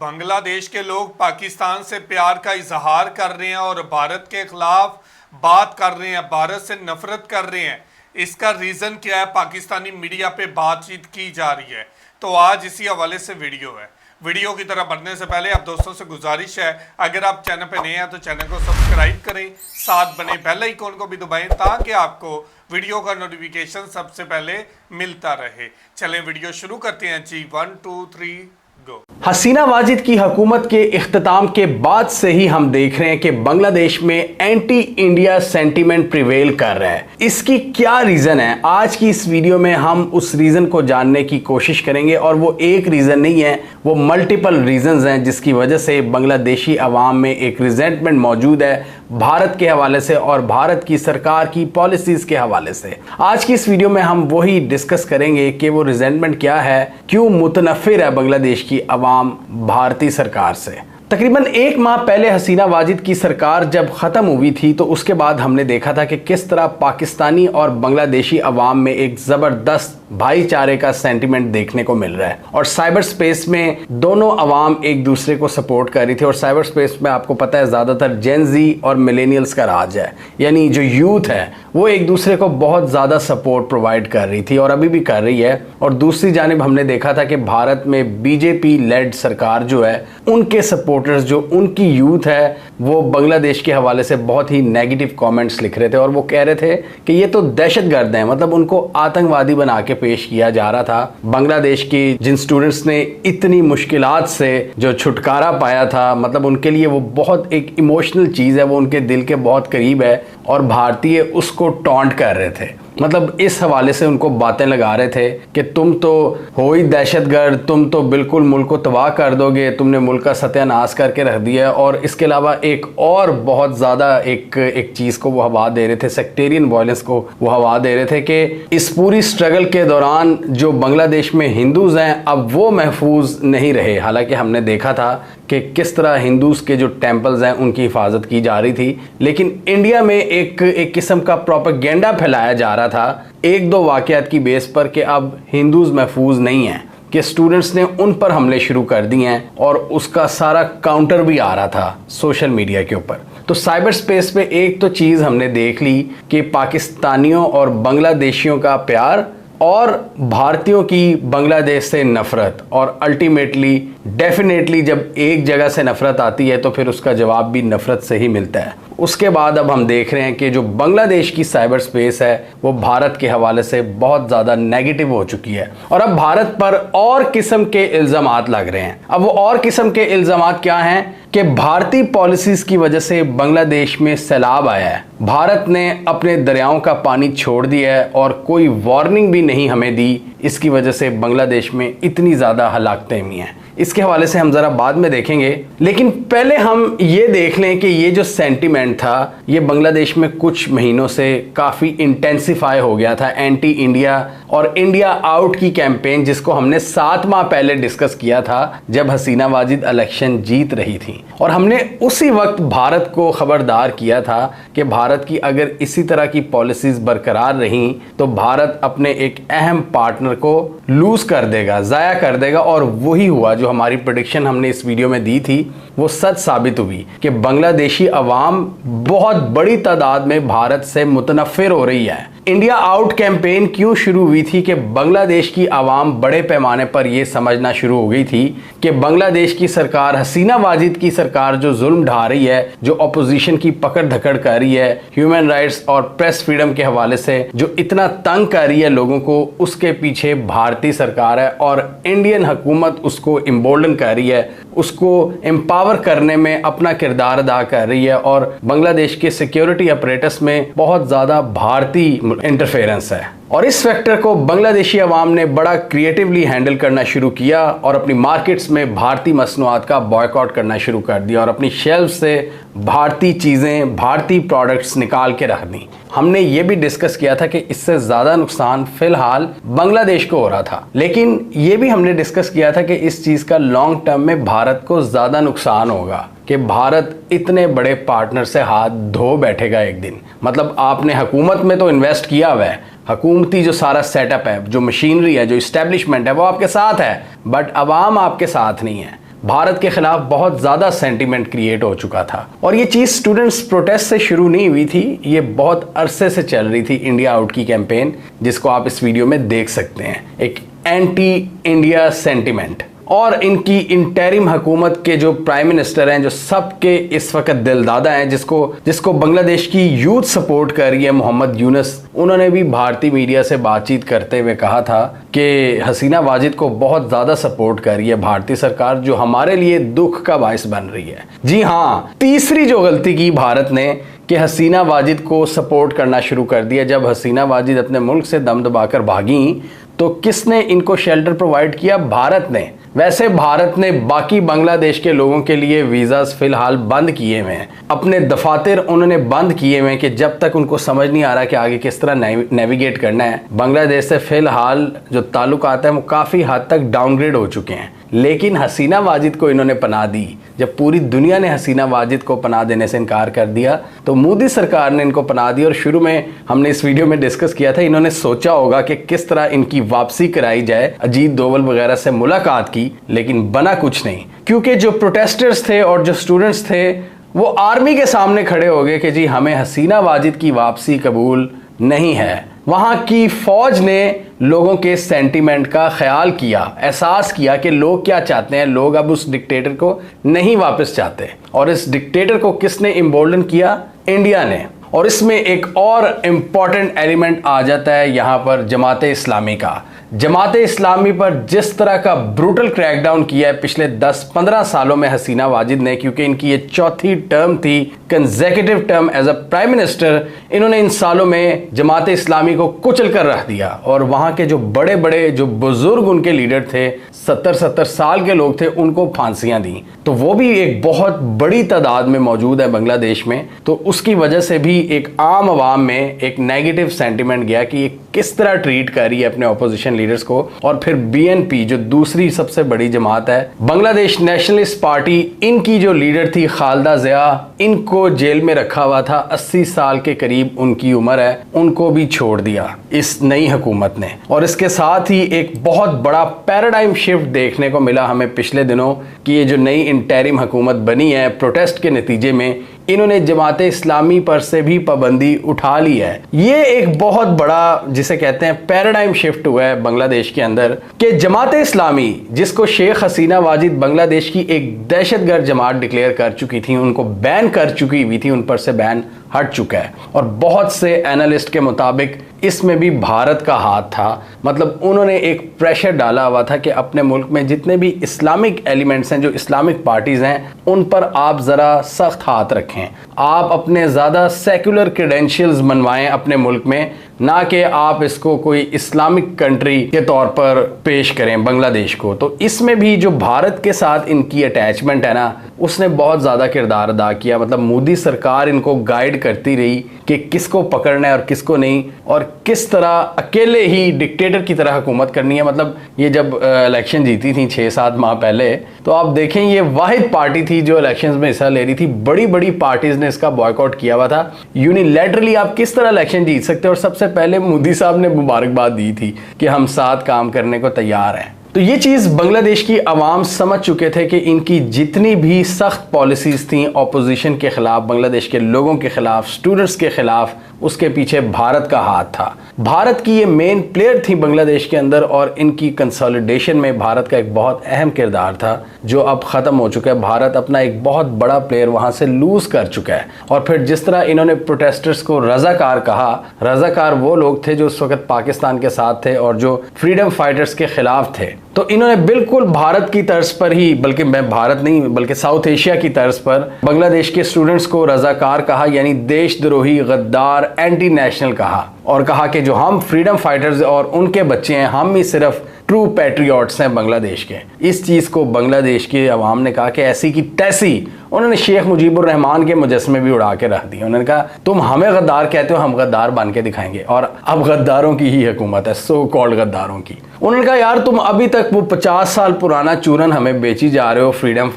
बांग्लादेश के लोग पाकिस्तान से प्यार का इजहार कर रहे हैं और भारत के खिलाफ बात कर रहे हैं, भारत से नफरत कर रहे हैं। इसका रीज़न क्या है? पाकिस्तानी मीडिया पे बातचीत की जा रही है। तो आज इसी हवाले से वीडियो है। वीडियो की तरफ बढ़ने से पहले आप दोस्तों से गुजारिश है, अगर आप चैनल पे नए हैं तो चैनल को सब्सक्राइब करें, साथ बने बेल आइकॉन को भी दबाएं ताकि आपको वीडियो का नोटिफिकेशन सबसे पहले मिलता रहे। चलें वीडियो शुरू करते हैं जी। 1 2 3 गो। हसीना वाजिद की हुकूमत के इख्तिताम के बाद से ही हम देख रहे हैं कि बांग्लादेश में एंटी इंडिया सेंटीमेंट प्रिवेल कर रहा है। इसकी क्या रीज़न है? आज की इस वीडियो में हम उस रीज़न को जानने की कोशिश करेंगे और वो एक रीज़न नहीं है, वो मल्टीपल रीज़न्स हैं जिसकी वजह से बांग्लादेशी अवाम में एक रिजेंटमेंट मौजूद है भारत के हवाले से और भारत की सरकार की पॉलिसीज़ के हवाले से। आज की इस वीडियो में हम वही डिस्कस करेंगे कि वो रिजेंटमेंट क्या है, क्यों मुतनफ़िर है बांग्लादेश की अवाम भारतीय सरकार से। तकरीबन 1 माह पहले हसीना वाजिद की सरकार जब ख़त्म हुई थी तो उसके बाद हमने देखा था कि किस तरह पाकिस्तानी और बांग्लादेशी अवाम में एक ज़बरदस्त भाईचारे का सेंटिमेंट देखने को मिल रहा है और साइबर स्पेस में दोनों अवाम एक दूसरे को सपोर्ट कर रही थी। और साइबर स्पेस में आपको पता है ज़्यादातर जेन जी और मिलेनियल्स का राज है, यानी जो यूथ है वो एक दूसरे को बहुत ज़्यादा सपोर्ट प्रोवाइड कर रही थी और अभी भी कर रही है। और दूसरी जानिब हमने देखा था कि भारत में बीजेपी लेड सरकार जो है, उनके सपोर्टर्स जो उनकी यूथ है वो बांग्लादेश के हवाले से बहुत ही नेगेटिव कमेंट्स लिख रहे थे और वो कह रहे थे कि ये तो दहशतगर्द हैं, मतलब उनको आतंकवादी बना के पेश किया जा रहा था। बांग्लादेश की जिन स्टूडेंट्स ने इतनी मुश्किलात से जो छुटकारा पाया था, मतलब उनके लिए वो बहुत एक इमोशनल चीज़ है, वो उनके दिल के बहुत करीब है और भारतीय उसको टॉन्ट कर रहे थे। मतलब इस हवाले से उनको बातें लगा रहे थे कि तुम तो हो ही दहशतगर्द, तुम तो बिल्कुल मुल्क को तबाह कर दोगे, तुमने मुल्क का सत्यानाश करके रख दिया है। और इसके अलावा एक और बहुत ज़्यादा एक चीज़ को वो हवा दे रहे थे, सेक्टेरियन वायलेंस को वो हवा दे रहे थे कि इस पूरी स्ट्रगल के दौरान जो बांग्लादेश में हिंदूज़ हैं अब वो महफूज नहीं रहे। हालांकि हमने देखा था कि किस तरह हिंदूज़ के जो टेम्पल्स हैं उनकी हिफाजत की जा रही थी, लेकिन इंडिया में एक किस्म का प्रोपेगेंडा फैलाया जा रहा था एक दो वाक़यात की बेस पर कि अब हिंदूज़ महफूज नहीं हैं, कि स्टूडेंट्स ने उन पर हमले शुरू कर दिए हैं और उसका सारा काउंटर भी आ रहा था सोशल मीडिया के ऊपर। तो साइबर स्पेस पे एक तो चीज़ हमने देख ली कि पाकिस्तानियों और बांग्लादेशियों का प्यार और भारतीयों की बांग्लादेश से नफ़रत, और अल्टीमेटली डेफिनेटली जब एक जगह से नफ़रत आती है तो फिर उसका जवाब भी नफ़रत से ही मिलता है। उसके बाद अब हम देख रहे हैं कि जो बांग्लादेश की साइबर स्पेस है वो भारत के हवाले से बहुत ज़्यादा नेगेटिव हो चुकी है और अब भारत पर और किस्म के इल्ज़ामात लग रहे हैं। अब वो और किस्म के इल्ज़ामात क्या हैं कि भारतीय पॉलिसीज़ की वजह से बांग्लादेश में सैलाब आया है, भारत ने अपने दरियाओं का पानी छोड़ दिया है और कोई वार्निंग भी नहीं हमें दी, इसकी वजह से बांग्लादेश में इतनी ज़्यादा हलाकतें हुई हैं। इसके हवाले से हम ज़रा बाद में देखेंगे, लेकिन पहले हम ये देख लें कि ये जो सेंटीमेंट था ये बांग्लादेश में कुछ महीनों से काफ़ी इंटेंसिफाई हो गया था। एंटी इंडिया और इंडिया आउट की कैंपेन जिसको हमने 7 माह पहले डिस्कस किया था जब हसीना वाजिद इलेक्शन जीत रही थी, और हमने उसी वक्त भारत को खबरदार किया था कि भारत की अगर इसी तरह की पॉलिसीज़ बरकरार रहीं तो भारत अपने एक अहम पार्टनर को लूज़ कर देगा, ज़ाया कर देगा। और वही हुआ, जो हमारी प्रेडिक्शन हमने इस वीडियो में दी थी वो सच साबित हुई कि बांग्लादेशी अवाम बहुत बड़ी तादाद में भारत से मुतनफ़िर हो रही है। इंडिया आउट कैंपेन क्यों शुरू हुई थी कि बांग्लादेश की आवाम बड़े पैमाने पर यह समझना शुरू हो गई थी कि बांग्लादेश की सरकार, हसीना वाजिद की सरकार जो जुल्म ढा रही है, जो अपोजिशन की पकड़ धकड़ कर रही है, ह्यूमन राइट्स और प्रेस फ्रीडम के हवाले से जो इतना तंग कर रही है लोगों को, उसके पीछे भारतीय सरकार है और इंडियन हुकूमत उसको एम्बोल्डन कर रही है, उसको एम्पावर करने में अपना किरदार अदा कर रही है। और बांग्लादेश के सिक्योरिटी अपरेटस में बहुत ज़्यादा भारतीय इंटरफेरेंस है और इस फैक्टर को बांग्लादेशी अवाम ने बड़ा क्रिएटिवली हैंडल करना शुरू किया और अपनी मार्केट्स में भारतीय मसनूआत का बॉयकॉट करना शुरू कर दिया और अपनी शेल्फ से भारतीय चीज़ें, भारतीय प्रोडक्ट्स निकाल के रख दी। हमने ये भी डिस्कस किया था कि इससे ज़्यादा नुकसान फ़िलहाल बांग्लादेश को हो रहा था, लेकिन ये भी हमने डिस्कस किया था कि इस चीज़ का लॉन्ग टर्म में भारत को ज़्यादा नुकसान होगा, कि भारत इतने बड़े पार्टनर से हाथ धो बैठेगा एक दिन। मतलब आपने हुकूमत में तो इन्वेस्ट किया हुआ है, हुकूमती जो सारा सेटअप है, जो मशीनरी है, जो इस्टेब्लिशमेंट है वो आपके साथ है, बट अवाम आपके साथ नहीं है। भारत के खिलाफ बहुत ज़्यादा सेंटिमेंट क्रिएट हो चुका था। और ये चीज़ स्टूडेंट्स प्रोटेस्ट से शुरू नहीं हुई थी, ये बहुत अरसे से चल रही थी। इंडिया आउट की कैंपेन, जिसको आप इस वीडियो में देख सकते हैं, एक एंटी इंडिया सेंटिमेंट। और इनकी इंटरिम हुकूमत के जो प्राइम मिनिस्टर हैं, जो सबके इस वक्त दिलदादा हैं, जिसको बांग्लादेश की यूथ सपोर्ट कर रही है, मोहम्मद यूनुस, उन्होंने भी भारतीय मीडिया से बातचीत करते हुए कहा था कि हसीना वाजिद को बहुत ज़्यादा सपोर्ट कर रही है भारतीय सरकार, जो हमारे लिए दुख का बायस बन रही है। जी हाँ, तीसरी जो गलती की भारत ने कि हसीना वाजिद को सपोर्ट करना शुरू कर दिया। जब हसीना वाजिद अपने मुल्क से दम दबाकर भागी तो किसने इनको शेल्टर प्रोवाइड किया? भारत ने। वैसे भारत ने बाकी बांग्लादेश के लोगों के लिए वीज़ास फिलहाल बंद किए हुए हैं, अपने दफातर उन्होंने बंद किए हुए हैं कि जब तक उनको समझ नहीं आ रहा कि आगे किस तरह नेविगेट करना है। बांग्लादेश से फिलहाल जो ताल्लुकात हैं वो काफ़ी हद तक डाउनग्रेड हो चुके हैं। लेकिन हसीना वाजिद को इन्होंने पनाह दी। जब पूरी दुनिया ने हसीना वाजिद को पनाह देने से इनकार कर दिया तो मोदी सरकार ने इनको पनाह दी। और शुरू में हमने इस वीडियो में डिस्कस किया था, इन्होंने सोचा होगा कि किस तरह इनकी वापसी कराई जाए, अजीत डोवल वगैरह से मुलाकात की, लेकिन बना कुछ नहीं। क्योंकि जो प्रोटेस्टर्स थे और जो स्टूडेंट्स थे वो आर्मी के सामने खड़े हो गए कि जी हमें हसीना वाजिद की वापसी कबूल नहीं है। वहाँ की फौज ने लोगों के सेंटीमेंट का ख्याल किया, एहसास किया कि लोग क्या चाहते हैं। लोग अब उस डिक्टेटर को नहीं वापस चाहते। और इस डिक्टेटर को किसने इम्बोल्डन किया? इंडिया ने। और इसमें एक और इम्पॉर्टेंट एलिमेंट आ जाता है यहाँ पर जमाते इस्लामी का। जमाते इस्लामी पर जिस तरह का ब्रूटल क्रैकडाउन किया है पिछले 10-15 सालों में हसीना वाजिद ने, क्योंकि इनकी ये चौथी टर्म थी, consecutive term as a prime minister, इन्होंने इन सालों में जमाते इस्लामी को कुचल कर रख दिया। और वहाँ के जो बड़े बड़े जो बुजुर्ग उनके लीडर थे, 70-70 साल के लोग थे, उनको फांसियां दी। तो वो भी एक बहुत बड़ी तादाद में मौजूद है बांग्लादेश में। तो उसकी वजह से भी एक आम आवाम में एक नेगेटिव सेंटिमेंट गया कि ये किस तरह ट्रीट कर रही है अपने ऑपोजिशन लीडर्स को। और फिर बीएनपी जो दूसरी सबसे बड़ी जमात है, बांग्लादेश नेशनलिस्ट पार्टी, इनकी जो लीडर थी खालिदा जिया, इनको जेल में रखा हुआ था। 80 साल के करीब उनकी उम्र है, उनको भी छोड़ दिया इस नई हुकूमत ने। और इसके साथ ही एक बहुत बड़ा पैराडाइम शिफ्ट देखने को मिला हमें पिछले दिनों कि ये जो नई इंटरिम हुकूमत बनी है, प्रोटेस्ट के नतीजे में इन्होंने जमाते इस्लामी पर से भी पाबंदी उठा ली है। ये एक बहुत बड़ा, जिसे कहते हैं, पैराडाइम शिफ्ट हुआ है बांग्लादेश के अंदर कि जमाते इस्लामी, जिसको शेख हसीना वाजिद बांग्लादेश की एक दहशतगर्द जमात डिक्लेयर कर चुकी थी, उनको बैन कर चुकी हुई थी, उन पर से बैन हट चुका है। और बहुत से एनालिस्ट के मुताबिक इसमें भी भारत का हाथ था। मतलब उन्होंने एक प्रेशर डाला हुआ था कि अपने मुल्क में जितने भी इस्लामिक एलिमेंट्स हैं, जो इस्लामिक पार्टीज हैं, उन पर आप ज़रा सख्त हाथ रखें। आप अपने ज़्यादा सेक्युलर क्रेडेंशियल्स मनवाएं अपने मुल्क में, ना कि आप इसको कोई इस्लामिक कंट्री के तौर पर पेश करें बांग्लादेश को। तो इसमें भी जो भारत के साथ इनकी अटैचमेंट है ना, उसने बहुत ज़्यादा किरदार अदा किया। मतलब मोदी सरकार इनको गाइड करती रही कि किसको पकड़ना है और किसको नहीं, और किस तरह अकेले ही डिक्टेटर की तरह हुकूमत करनी है। मतलब ये जब इलेक्शन जीती थी 6-7 माह पहले, तो आप देखें ये वाहिद पार्टी थी जो इलेक्शंस में हिस्सा ले रही थी। बड़ी बड़ी पार्टीज ने इसका बॉयकॉट किया हुआ था। यूनिलैटरली आप किस तरह इलेक्शन जीत सकते हैं? और सबसे पहले मोदी साहब ने मुबारकबाद दी थी कि हम साथ काम करने को तैयार हैं। तो ये चीज़ बांग्लादेश की आवाम समझ चुके थे कि इनकी जितनी भी सख्त पॉलिसीज़ थी ऑपोजिशन के ख़िलाफ़, बांग्लादेश के लोगों के ख़िलाफ़, स्टूडेंट्स के ख़िलाफ़, उसके पीछे भारत का हाथ था। भारत की ये मेन प्लेयर थी बांग्लादेश के अंदर, और इनकी कंसोलिडेशन में भारत का एक बहुत अहम किरदार था जो अब ख़त्म हो चुका है। भारत अपना एक बहुत बड़ा प्लेयर वहाँ से लूज़ कर चुका है। और फिर जिस तरह इन्होंने प्रोटेस्टर्स को रज़ाकार कहा, रज़ाकार वो लोग थे जो उस वक्त पाकिस्तान के साथ थे और जो फ्रीडम फाइटर्स के ख़िलाफ़ थे। तो इन्होंने बिल्कुल भारत की तर्ज पर ही, बल्कि मैं भारत नहीं बल्कि साउथ एशिया की तर्ज पर बांग्लादेश के स्टूडेंट्स को रज़ाकार कहा, यानी देशद्रोही, गद्दार, एंटी नेशनल कहा। और कहा कि जो हम फ्रीडम फाइटर्स और उनके बच्चे हैं, हम ही सिर्फ ट्रू पैट्रियट्स हैं बांग्लादेश के। इस चीज़ को बांग्लादेश की आवाम ने कहा कि ऐसी की तैसी। उन्होंने शेख मुजीबुर रहमान के मुजस्मे भी उड़ा के रख दिए। उन्होंने कहा तुम हमें गद्दार कहते हो, हम गद्दार बन के दिखाएंगे। और अब गद्दारों की ही हुकूमत है, सो कॉल्ड गद्दारों की। उन्होंने कहा यार तुम अभी तक वो 50 साल पुराना चूरन हमें बेची जा रहे हो, फ्रीडम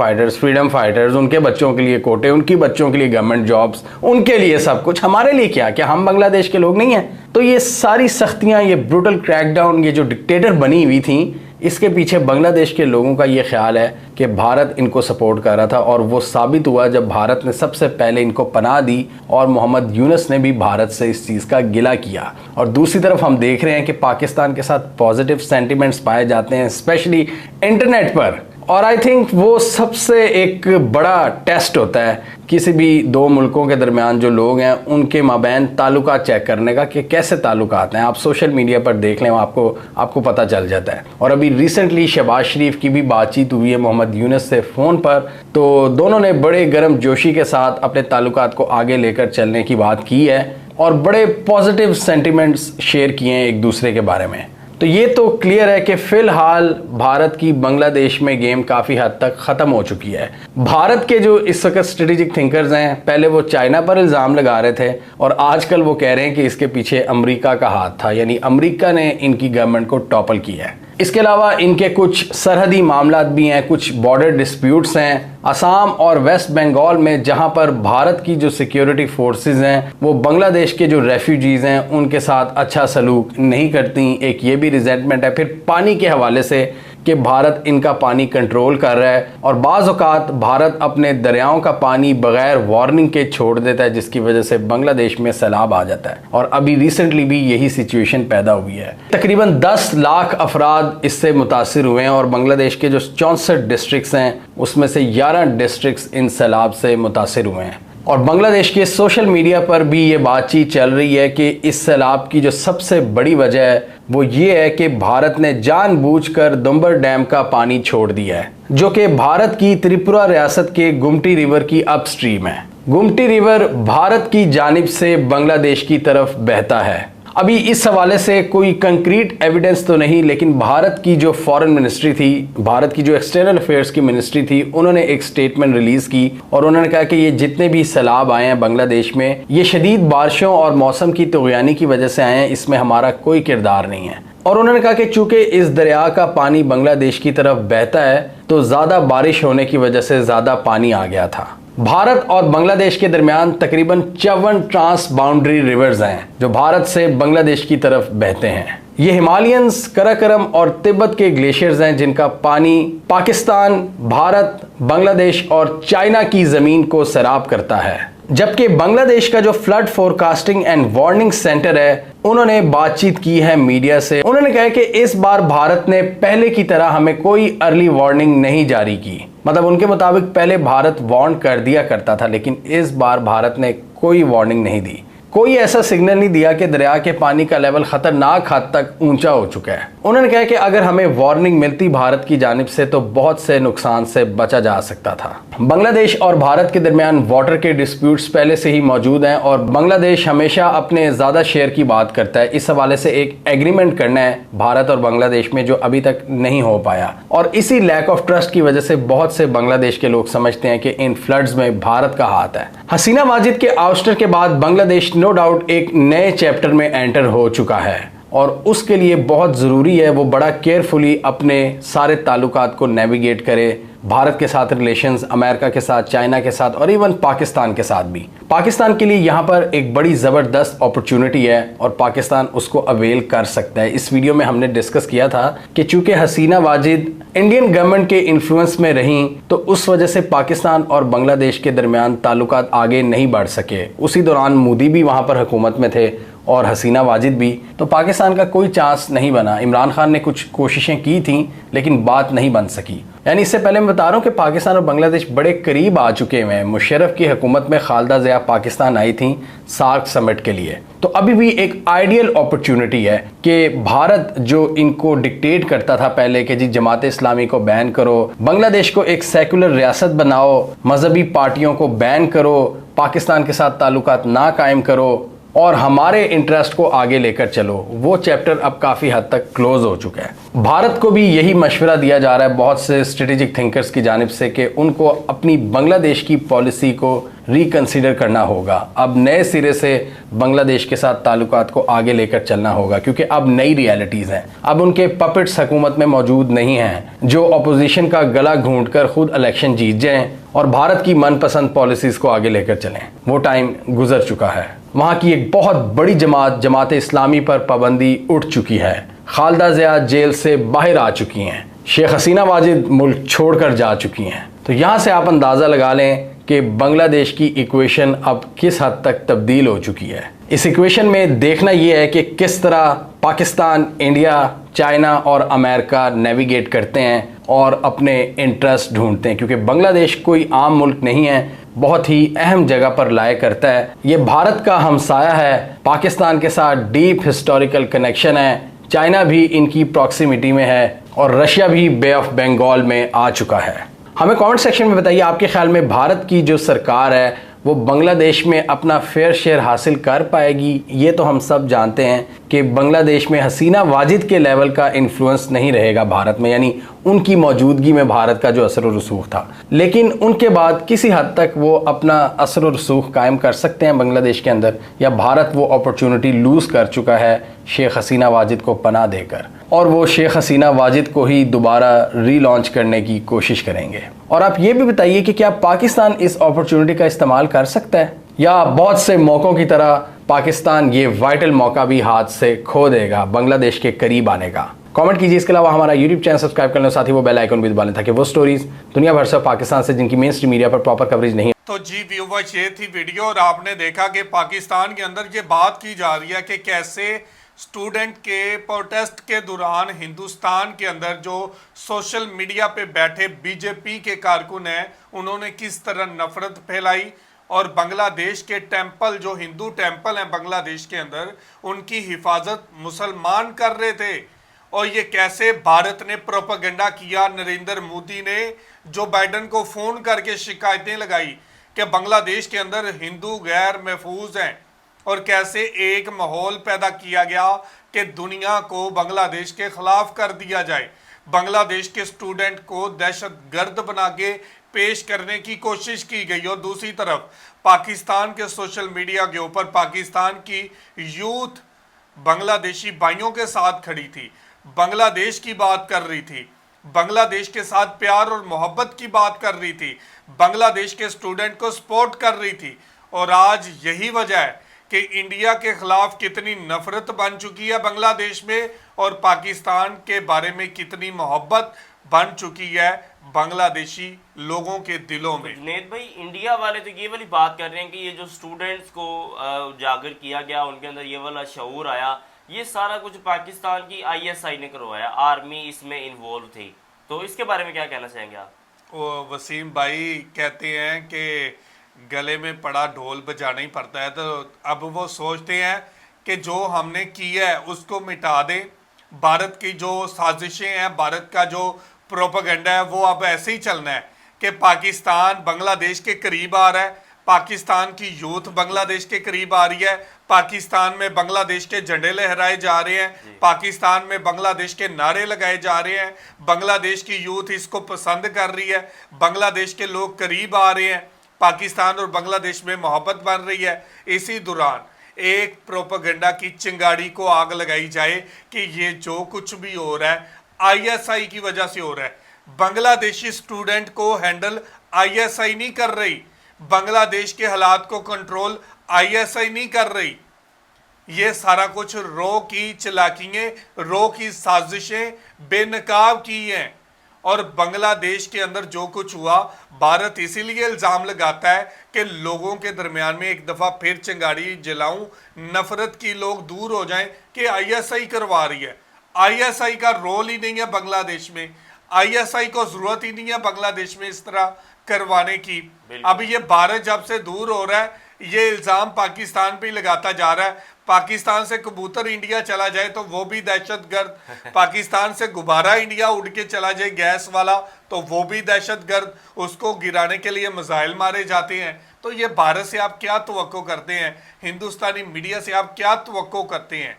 फाइटर्स, उनके बच्चों के लिए कोटे, उनकी बच्चों के लिए गवर्नमेंट जॉब्स, उनके लिए सब कुछ, हमारे लिए क्या हम बांग्लादेश के लोग नहीं हैं? तो ये सारी सख्तियां, ये ब्रूटल क्रैकडाउन, ये जो डिक्टेटर बनी हुई थी, इसके पीछे बांग्लादेश के लोगों का ये ख्याल है कि भारत इनको सपोर्ट कर रहा था, और वो साबित हुआ जब भारत ने सबसे पहले इनको पनाह दी और मोहम्मद यूनुस ने भी भारत से इस चीज़ का गिला किया। और दूसरी तरफ हम देख रहे हैं कि पाकिस्तान के साथ पॉजिटिव सेंटिमेंट्स पाए जाते हैं, स्पेशली इंटरनेट पर। और आई थिंक वो सबसे एक बड़ा टेस्ट होता है किसी भी दो मुल्कों के दरमियान जो लोग हैं उनके माबैन ताल्लुकात चेक करने का कि कैसे ताल्लुकात हैं। आप सोशल मीडिया पर देख लें, आपको पता चल जाता है। और अभी रिसेंटली शहबाज शरीफ की भी बातचीत हुई है मोहम्मद यूनुस से फ़ोन पर, तो दोनों ने बड़े गर्म जोशी के साथ अपने ताल्लुकात को आगे लेकर चलने की बात की है और बड़े पॉजिटिव सेंटिमेंट्स शेयर किए हैं एक दूसरे के बारे में। तो ये तो क्लियर है कि फ़िलहाल भारत की बांग्लादेश में गेम काफ़ी हद तक ख़त्म हो चुकी है। भारत के जो इस वक्त स्ट्रेटेजिक थिंकर्स हैं, पहले वो चाइना पर इल्ज़ाम लगा रहे थे और आजकल वो कह रहे हैं कि इसके पीछे अमेरिका का हाथ था, यानी अमेरिका ने इनकी गवर्नमेंट को टॉपल किया है। इसके अलावा इनके कुछ सरहदी मामलात भी हैं, कुछ बॉर्डर डिस्प्यूट्स हैं असम और वेस्ट बंगाल में, जहां पर भारत की जो सिक्योरिटी फोर्सेस हैं वो बांग्लादेश के जो रेफ्यूजीज हैं उनके साथ अच्छा सलूक नहीं करती। एक ये भी रिजेंटमेंट है। फिर पानी के हवाले से कि भारत इनका पानी कंट्रोल कर रहा है और बाज़ औक़ात भारत अपने दरियाओं का पानी बगैर वार्निंग के छोड़ देता है, जिसकी वजह से बांग्लादेश में सैलाब आ जाता है। और अभी रिसेंटली भी यही सिचुएशन पैदा हुई है। तकरीबन 10 लाख अफराद इससे मुतासिर हुए हैं और बांग्लादेश के जो 64 डिस्ट्रिक्ट्स हैं उसमें से 11 डिस्ट्रिक्ट्स इन सैलाब से मुतासिर हुए हैं। और बांग्लादेश के सोशल मीडिया पर भी ये बातचीत चल रही है कि इस सैलाब की जो सबसे बड़ी वजह है वो ये है कि भारत ने जानबूझकर दुम्बर डैम का पानी छोड़ दिया है, जो कि भारत की त्रिपुरा रियासत के गुमटी रिवर की अपस्ट्रीम है। गुमटी रिवर भारत की जानिब से बांग्लादेश की तरफ बहता है। अभी इस हवाले से कोई कंक्रीट एविडेंस तो नहीं, लेकिन भारत की जो फॉरेन मिनिस्ट्री थी, भारत की जो एक्सटर्नल अफेयर्स की मिनिस्ट्री थी, उन्होंने एक स्टेटमेंट रिलीज की और उन्होंने कहा कि ये जितने भी सैलाब आए हैं बांग्लादेश में, ये शदीद बारिशों और मौसम की तुग़यानी की वजह से आए हैं, इसमें हमारा कोई किरदार नहीं है। और उन्होंने कहा कि चूंकि इस दरिया का पानी बांग्लादेश की तरफ बहता है तो ज़्यादा बारिश होने की वजह से ज़्यादा पानी आ गया था। भारत और बांग्लादेश के दरमियान तकरीबन 54 ट्रांस बाउंड्री रिवर्स हैं जो भारत से बांग्लादेश की तरफ बहते हैं। ये हिमालयंस, कराकोरम और तिब्बत के ग्लेशियर्स हैं जिनका पानी पाकिस्तान, भारत, बांग्लादेश और चाइना की ज़मीन को सैराब करता है। जबकि बांग्लादेश का जो flood forecasting and warning centre है, उन्होंने बातचीत की है मीडिया से। उन्होंने कहा कि इस बार भारत ने पहले की तरह हमें कोई अर्ली वार्निंग नहीं जारी की। मतलब उनके मुताबिक पहले भारत वार्न कर दिया करता था, लेकिन इस बार भारत ने कोई वार्निंग नहीं दी, कोई ऐसा सिग्नल नहीं दिया कि दरिया के पानी का लेवल खतरनाक हद तक ऊंचा हो चुका है। उन्होंने कहा कि अगर हमें वार्निंग मिलती भारत की जानिब से तो बहुत से नुकसान से बचा जा सकता था। बांग्लादेश और भारत के दरमियान वाटर के डिस्प्यूट्स पहले से ही मौजूद हैं और बांग्लादेश हमेशा अपने ज़्यादा शेयर की बात करता है। इस हवाले से एक एग्रीमेंट करना है भारत और बांग्लादेश में, जो अभी तक नहीं हो पाया। और इसी लैक ऑफ ट्रस्ट की वजह से बहुत से बांग्लादेश के लोग समझते हैं कि इन फ्लड्स में भारत का हाथ है। हसीना वाजिद के आउस्टर के बाद बांग्लादेश नो डाउट एक नए चैप्टर में एंटर हो चुका है और उसके लिए बहुत ज़रूरी है वो बड़ा केयरफुली अपने सारे ताल्लुकात को नेविगेट करे। भारत के साथ रिलेशंस, अमेरिका के साथ, चाइना के साथ और इवन पाकिस्तान के साथ भी। पाकिस्तान के लिए यहाँ पर एक बड़ी ज़बरदस्त अपॉर्चुनिटी है और पाकिस्तान उसको अवेल कर सकता है। इस वीडियो में हमने डिस्कस किया था कि चूंकि हसीना वाजिद इंडियन गवर्नमेंट के इन्फ्लुएंस में रहीं तो उस वजह से पाकिस्तान और बांग्लादेश के दरमियान ताल्लुकात आगे नहीं बढ़ सके। उसी दौरान मोदी भी वहाँ पर हुकूमत में थे और हसीना वाजिद भी, तो पाकिस्तान का कोई चांस नहीं बना। इमरान खान ने कुछ कोशिशें की थी लेकिन बात नहीं बन सकी। यानी इससे पहले मैं बता रहा हूँ कि पाकिस्तान और बांग्लादेश बड़े करीब आ चुके हैं। मुशर्रफ की हुकूमत में खालिदा ज़िया पाकिस्तान आई थी सार्क समिट के लिए। तो अभी भी एक आइडियल अपॉर्चुनिटी है कि भारत जो इनको डिक्टेट करता था पहले कि जी जमात इस्लामी को बैन करो, बांग्लादेश को एक सेकुलर रियासत बनाओ, मजहबी पार्टियों को बैन करो, पाकिस्तान के साथ ताल्लुकात ना कायम करो और हमारे इंटरेस्ट को आगे लेकर चलो, वो चैप्टर अब काफ़ी हद तक क्लोज हो चुका है। भारत को भी यही मशवरा दिया जा रहा है बहुत से स्ट्रेटेजिक थिंकर्स की जानिब से कि उनको अपनी बांग्लादेश की पॉलिसी को रिकंसीडर करना होगा। अब नए सिरे से बांग्लादेश के साथ ताल्लुकात को आगे लेकर चलना होगा क्योंकि अब नई रियलिटीज़ हैं। अब उनके पपेट्स हुकूमत में मौजूद नहीं हैं जो अपोजिशन का गला घूंटकर खुद इलेक्शन जीत जाएं और भारत की मनपसंद पॉलिसीज़ को आगे लेकर चलें। वो टाइम गुजर चुका है। वहाँ की एक बहुत बड़ी जमात इस्लामी पर पाबंदी उठ चुकी है। खालिदा ज़िया जेल से बाहर आ चुकी हैं, शेख हसीना वाजिद मुल्क छोड़कर जा चुकी हैं। तो यहाँ से आप अंदाज़ा लगा लें कि बांग्लादेश की इक्वेशन अब किस हद तक तब्दील हो चुकी है। इस इक्वेशन में देखना यह है कि किस तरह पाकिस्तान, इंडिया, चाइना और अमेरिका नेविगेट करते हैं और अपने इंटरेस्ट ढूंढते हैं, क्योंकि बांग्लादेश कोई आम मुल्क नहीं है, बहुत ही अहम जगह पर लाया करता है। ये भारत का हमसाया है, पाकिस्तान के साथ डीप हिस्टोरिकल कनेक्शन है, चाइना भी इनकी प्रॉक्सिमिटी में है और रशिया भी बे ऑफ बंगाल में आ चुका है। हमें कमेंट सेक्शन में बताइए, आपके ख्याल में भारत की जो सरकार है वो बांग्लादेश में अपना फेयर शेयर हासिल कर पाएगी? ये तो हम सब जानते हैं कि बांग्लादेश में हसीना वाजिद के लेवल का इन्फ्लुएंस नहीं रहेगा भारत में, यानी उनकी मौजूदगी में भारत का जो असर और रसूख था, लेकिन उनके बाद किसी हद तक वो अपना असर और रसूख कायम कर सकते हैं बांग्लादेश के अंदर, या भारत वो अपॉर्चुनिटी लूज़ कर चुका है शेख हसीना वाजिद को पनाह देकर, और वो शेख हसीना वाजिद को ही दोबारा रीलॉन्च करने की कोशिश करेंगे? और आप ये भी बताइए कि क्या पाकिस्तान इस अपॉर्चुनिटी का इस्तेमाल कर सकता है, या बहुत से मौक़ों की तरह पाकिस्तान ये वाइटल मौका भी हाथ से खो देगा बांग्लादेश के करीब आने का? कमेंट कीजिए। इसके अलावा हमारा यूट्यूब चैनल सब्सक्राइब कर लें, साथ ही वो बेल आइकन भी दबा लें ताकि वो स्टोरीज दुनिया भर से पाकिस्तान से जिनकी मेन स्ट्रीम मीडिया पर प्रॉपर कवरेज नहीं है। तो जी व्यूअर्स, ये थी वीडियो और आपने देखा कि पाकिस्तान के अंदर ये बात की जा रही है कि कैसे स्टूडेंट के प्रोटेस्ट के दौरान हिंदुस्तान के अंदर जो सोशल मीडिया पे बैठे बीजेपी के कारकुन हैं उन्होंने किस तरह नफरत फैलाई, और बांग्लादेश के टेंपल, जो हिंदू टेंपल हैं बांग्लादेश के अंदर, उनकी हिफाजत मुसलमान कर रहे थे। और ये कैसे भारत ने प्रोपेगेंडा किया, नरेंद्र मोदी ने जो बाइडन को फ़ोन करके शिकायतें लगाई कि बांग्लादेश के अंदर हिंदू गैर महफूज हैं, और कैसे एक माहौल पैदा किया गया कि दुनिया को बांग्लादेश के खिलाफ कर दिया जाए। बांग्लादेश के स्टूडेंट को दहशतगर्द बना के पेश करने की कोशिश की गई, और दूसरी तरफ पाकिस्तान के सोशल मीडिया के ऊपर पाकिस्तान की यूथ बांग्लादेशी भाइयों के साथ खड़ी थी, बांग्लादेश की बात कर रही थी, बांग्लादेश के साथ प्यार और मोहब्बत की बात कर रही थी, बांग्लादेश के स्टूडेंट को सपोर्ट कर रही थी। और आज यही वजह है कि इंडिया के खिलाफ कितनी नफरत बन चुकी है बांग्लादेश में, और पाकिस्तान के बारे में कितनी मोहब्बत बन चुकी है बांग्लादेशी लोगों के दिलों में। जुनेद भाई, इंडिया वाले तो ये वाली बात कर रहे हैं कि ये जो स्टूडेंट्स को उजागर किया गया, उनके अंदर ये वाला शऊर आया, ये सारा कुछ पाकिस्तान की आईएसआई ने करवाया, आर्मी इसमें इन्वॉल्व थी। तो इसके बारे में क्या कहना चाहेंगे आप? वो वसीम भाई कहते हैं कि गले में पड़ा ढोल बजाना ही पड़ता है, तो अब वो सोचते हैं कि जो हमने किया है उसको मिटा दें। भारत की जो साजिशें हैं, भारत का जो प्रोपेगेंडा है, वो अब ऐसे ही चलना है कि पाकिस्तान बांग्लादेश के करीब आ रहा है, पाकिस्तान की यूथ बांग्लादेश के करीब आ रही है, पाकिस्तान में बांग्लादेश के झंडे लहराए जा रहे हैं, पाकिस्तान में बांग्लादेश के नारे लगाए जा रहे हैं, बांग्लादेश की यूथ इसको पसंद कर रही है, बांग्लादेश के लोग करीब आ रहे हैं, पाकिस्तान और बांग्लादेश में मोहब्बत बन रही है। इसी दौरान एक प्रोपेगेंडा की चिंगारी को आग लगाई जाए कि ये जो कुछ भी हो रहा है आईएसआई की वजह से हो रहा है। बांग्लादेशी स्टूडेंट को हैंडल आईएसआई नहीं कर रही, बांग्लादेश के हालात को कंट्रोल आईएसआई नहीं कर रही। ये सारा कुछ रो की चालाकियां, रो की साजिशें बेनकाब की हैं, और बांग्लादेश के अंदर जो कुछ हुआ, भारत इसीलिए इल्ज़ाम लगाता है कि लोगों के दरमियान में एक दफ़ा फिर चिंगारी जलाऊं, नफरत की लोग दूर हो जाएं कि आईएसआई करवा रही है। आईएसआई का रोल ही नहीं है बांग्लादेश में, आईएसआई को ज़रूरत ही नहीं है बांग्लादेश में इस तरह करवाने की। अब ये भारत जब से दूर हो रहा है, ये इल्ज़ाम पाकिस्तान पे लगाता जा रहा है। पाकिस्तान से कबूतर इंडिया चला जाए तो वो भी दहशतगर्द, पाकिस्तान से गुब्बारा इंडिया उड़ के चला जाए गैस वाला तो वो भी दहशतगर्द, उसको गिराने के लिए मिसाइल मारे जाते हैं। तो ये भारत से आप क्या तवक्को करते हैं, हिंदुस्तानी मीडिया से आप क्या तवक्को करते हैं?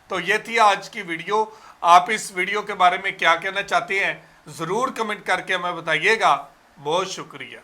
तो ये थी आज की वीडियो। आप इस वीडियो के बारे में क्या कहना चाहते हैं ज़रूर कमेंट करके हमें बताइएगा। बहुत शुक्रिया।